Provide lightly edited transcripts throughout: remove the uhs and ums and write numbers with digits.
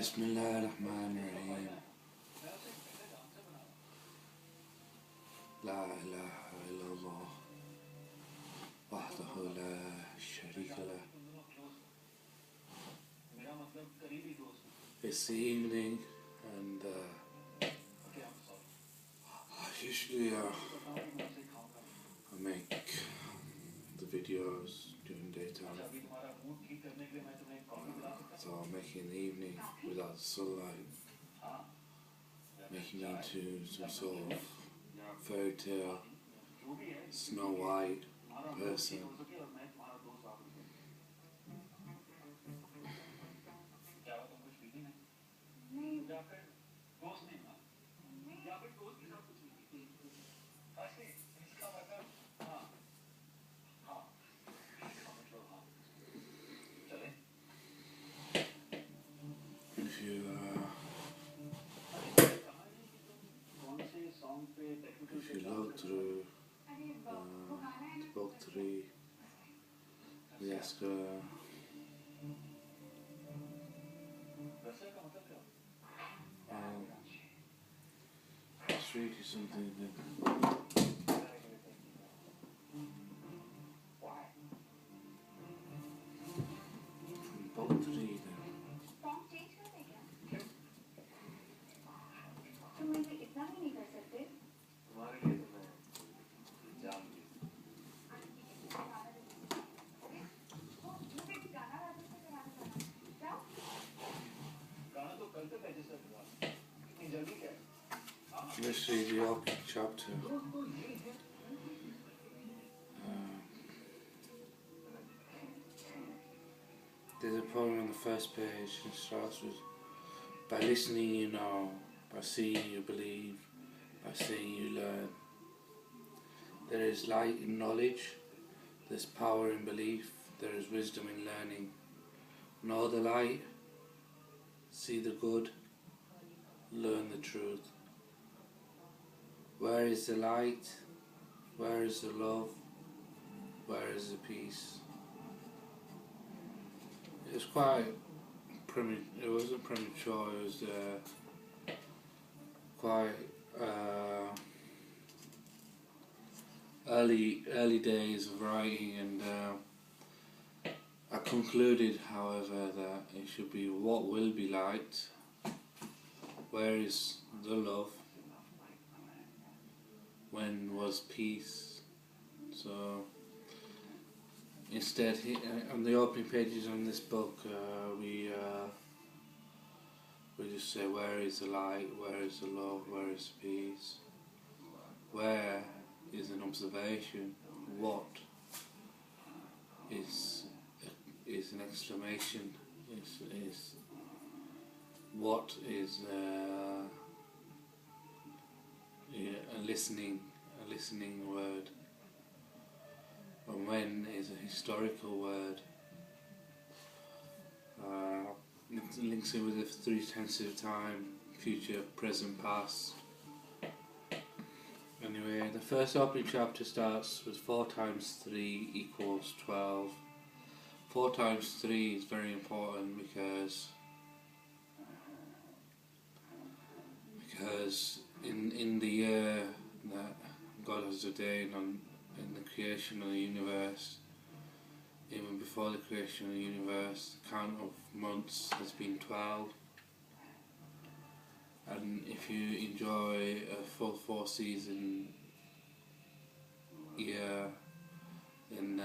Bismillahirrahmanirrahim. La ilaha illallah. Wahdahu la sharika lah. It's the evening and usually I make the videos during daytime. So I'm making the evening without the sunlight, making into some sort of fairy tale, Snow White person. If you look through book 3, the Oscar, let's read you something then. From book 3 then. Let's read the opening chapter. There's a poem on the first page and it starts with, by listening you know, by seeing you believe, by seeing you learn. There is light in knowledge, there's power in belief, there is wisdom in learning. Know the light, see the good, learn the truth. Where is the light? Where is the love? Where is the peace? It was quite it wasn't premature, it was quite early days of writing, and I concluded, however, that it should be what will be light, where is the love, when was peace. So instead, on the opening pages on this book, we just say, where is the light, where is the love, where is the peace. Where is an observation, what is an exclamation, is what is a listening word, and when is a historical word. It links in with the 3 tenses of time, future, present, past. Anyway, the first opening chapter starts with 4 times 3 equals 12. 4 times 3 is very important because in the year that God has ordained in the creation of the universe, even before the creation of the universe, the count of months has been 12. And if you enjoy a full 4-season year, then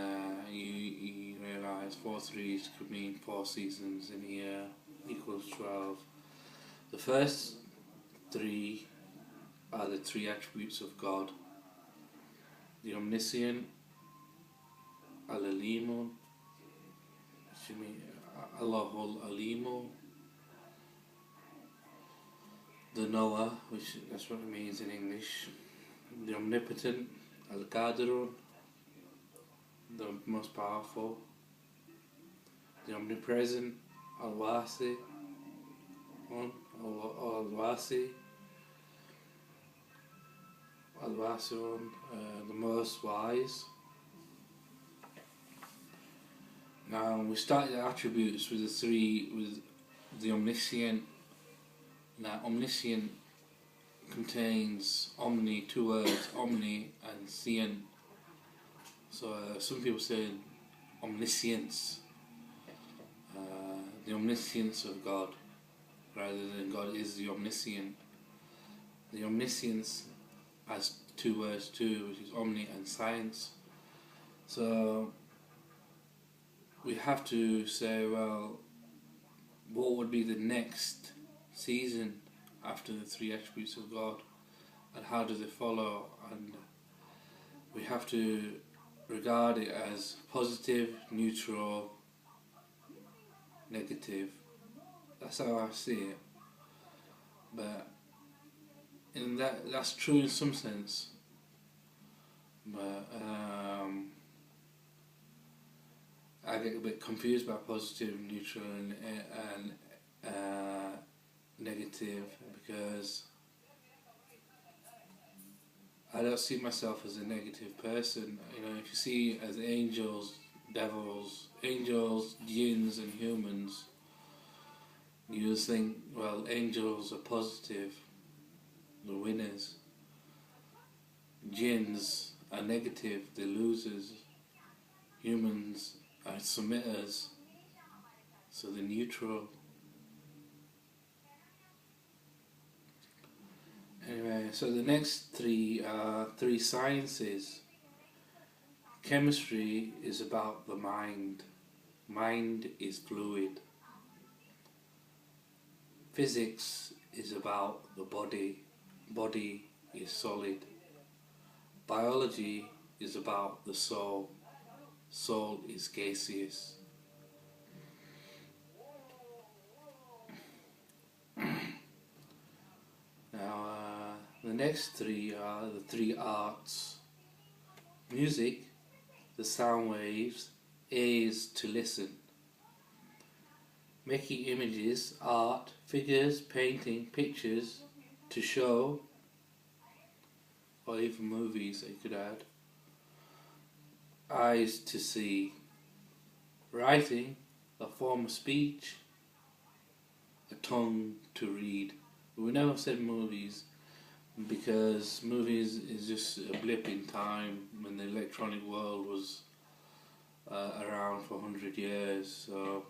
you realise 4 threes could mean 4 seasons in a year equals 12. The first 3 are the 3 attributes of God: the omniscient, Al-Alimun, Allahul Alimu, the knower, which that's what it means in English, the omnipotent, Al-Qadirun, the most powerful, the omnipresent, Al-Wasi, Al-Wasi, Al-Wasiun, the most wise. Now we start the attributes with the omniscient. Now, omniscient contains omni, two words, omni and scient. So some people say omniscience, the omniscience of God, rather than God is the omniscient. The omniscience has two words too, which is omni and science. So we have to say, well, what would be the next season after the three attributes of God, and how do they follow? And we have to regard it as positive, neutral, negative. That's how I see it. But that's true in some sense. But I get a bit confused by positive, neutral, and negative, because I don't see myself as a negative person. You know, if you see as angels, devils, jinns and humans, you just think, well, angels are positive, the winners. Jinns are negative, the losers. Humans are submitters, so they're neutral. Anyway, so the next three are three sciences. Chemistry is about the mind. Mind is fluid. Physics is about the body. Body is solid. Biology is about the soul. Soul is gaseous. Now, the next three are the three arts. Music, the sound waves, ears to listen. Making images, art, figures, painting, pictures to show, or even movies that you could add. Eyes to see. Writing, a form of speech, a tongue to read. We never said movies, because movies is just a blip in time when the electronic world was around for 100 years. So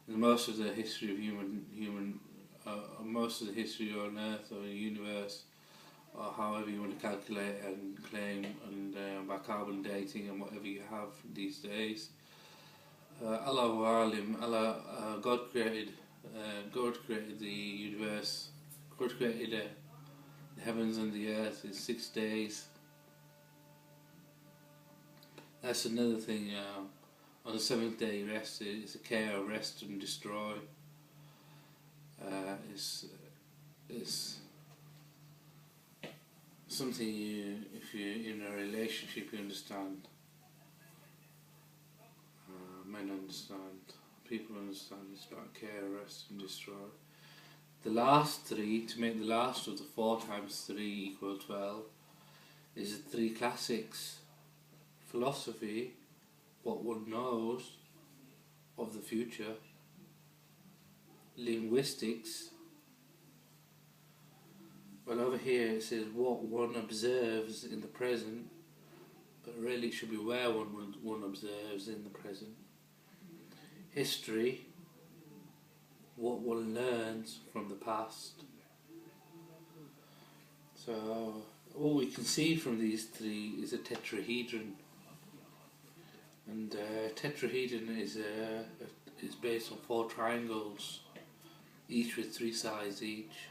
most of the history of most of the history on Earth or the universe, or however you want to calculate and claim, and by carbon dating and whatever you have these days, Allahu Alim, God created the universe. God created the heavens and the earth in 6 days. That's another thing. On the seventh day, he rested. It's a care, rest and destroy. It's something if you're in a relationship, you understand. Men understand. People understand. It's about care, rest and destroy. The last three, to make the last of the 4 times 3 equal 12, is the 3 classics. Philosophy, what one knows of the future. Linguistics, well, over here it says what one observes in the present, but really it should be where one observes in the present. History, what one learns from the past. So what we can see from these 3 is a tetrahedron, and tetrahedron is based on 4 triangles, each with 3 sides each.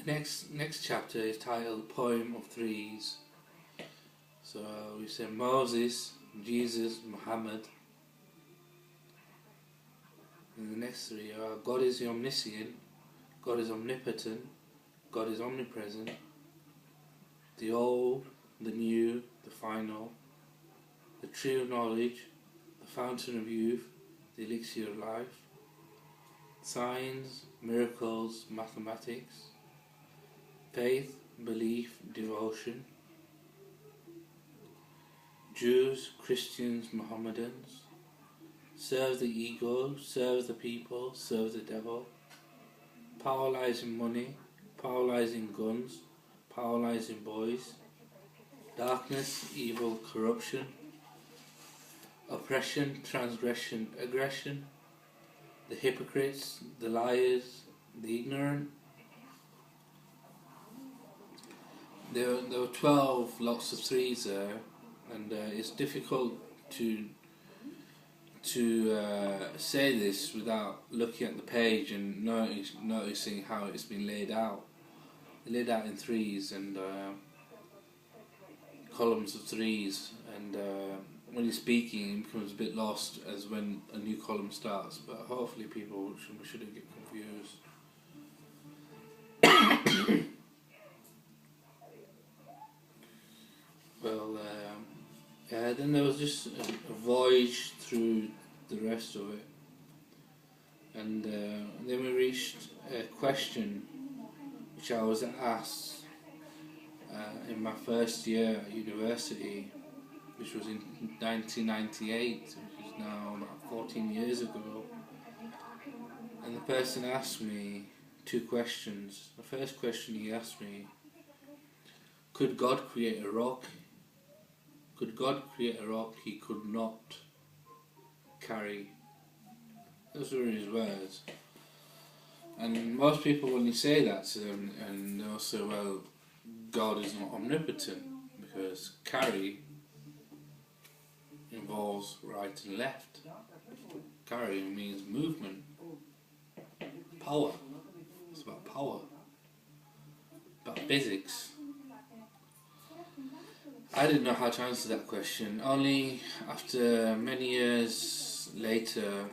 The next chapter is titled Poem of Threes. So we say Moses, Jesus, Muhammad. And the next 3 are God is the omniscient, God is omnipotent, God is omnipresent, the old, the new, the final, the tree of knowledge, the fountain of youth, the elixir of life, signs, miracles, mathematics, faith, belief, devotion, Jews, Christians, Mohammedans, serve the ego, serve the people, serve the devil. Power lies in money, power lies in guns, power lies in boys. Darkness, evil, corruption, oppression, transgression, aggression. The hypocrites, the liars, the ignorant. There were 12 lots of threes there, and it's difficult to say this without looking at the page and noticing how it's been laid out. Laid out in threes and columns of threes, and when you're speaking, it becomes a bit lost as when a new column starts. But hopefully, people shouldn't get confused. Well, then there was just a voyage through the rest of it, and then we reached a question which I was asked in my first year at university, which was in 1998, which is now about 14 years ago. And the person asked me two questions. The first question he asked me, could God create a rock? Could God create a rock he could not carry? Those were his words. And most people, when you say that to them, and they'll say, well, God is not omnipotent, because carry involves right and left. Carry means movement, power. It's about power, about physics. I didn't know how to answer that question. Only after many years later,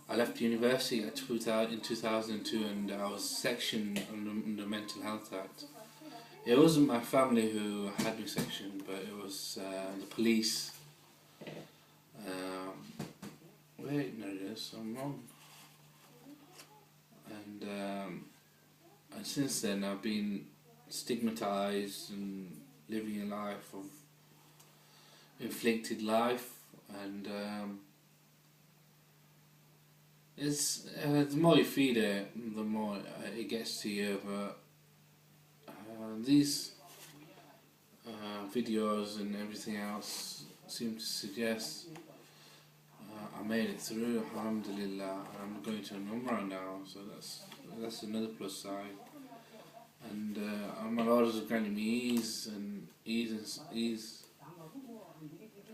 I left university in 2002, and I was sectioned under the Mental Health Act. It wasn't my family who had me sectioned, but it was the police. Wait, no, it is. I'm wrong. And since then, I've been stigmatized and living a life of inflicted life, and it's the more you feed it, the more it gets to you. But these videos and everything else seem to suggest I made it through. Alhamdulillah, I'm going to Umrah now, so that's another plus side. And my Lord has granted me ease,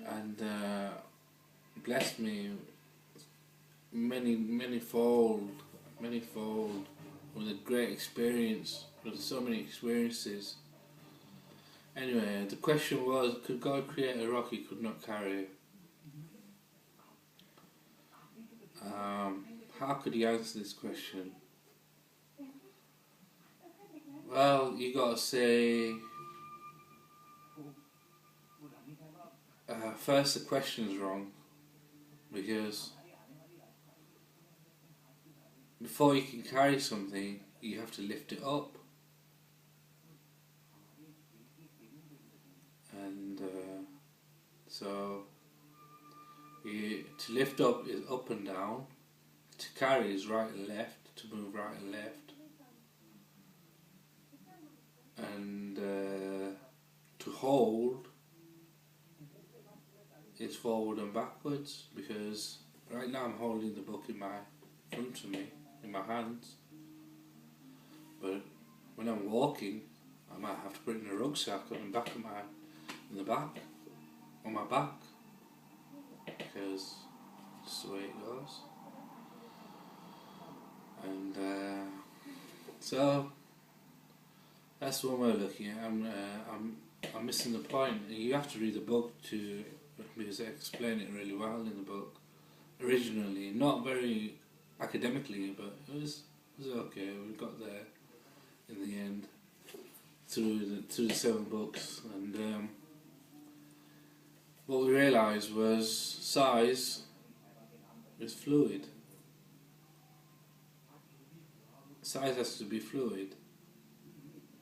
and blessed me manyfold with a great experience, with so many experiences. Anyway, the question was, could God create a rock he could not carry? How could he answer this question? Well, you gotta say, first the question is wrong, because before you can carry something, you have to lift it up. And so to lift up is up and down, to carry is right and left, to move right and left, and to hold is forward and backwards, because right now I'm holding the book in front of me, in my hands, but when I'm walking I might have to put it in a rucksack on the back of on my back, because that's the way it goes. And so that's one way of looking at it. I'm missing the point. You have to read the book because I explain it really well in the book. Originally, not very academically, but it was okay. We got there in the end through the 7 books, and what we realised was size is fluid. Size has to be fluid.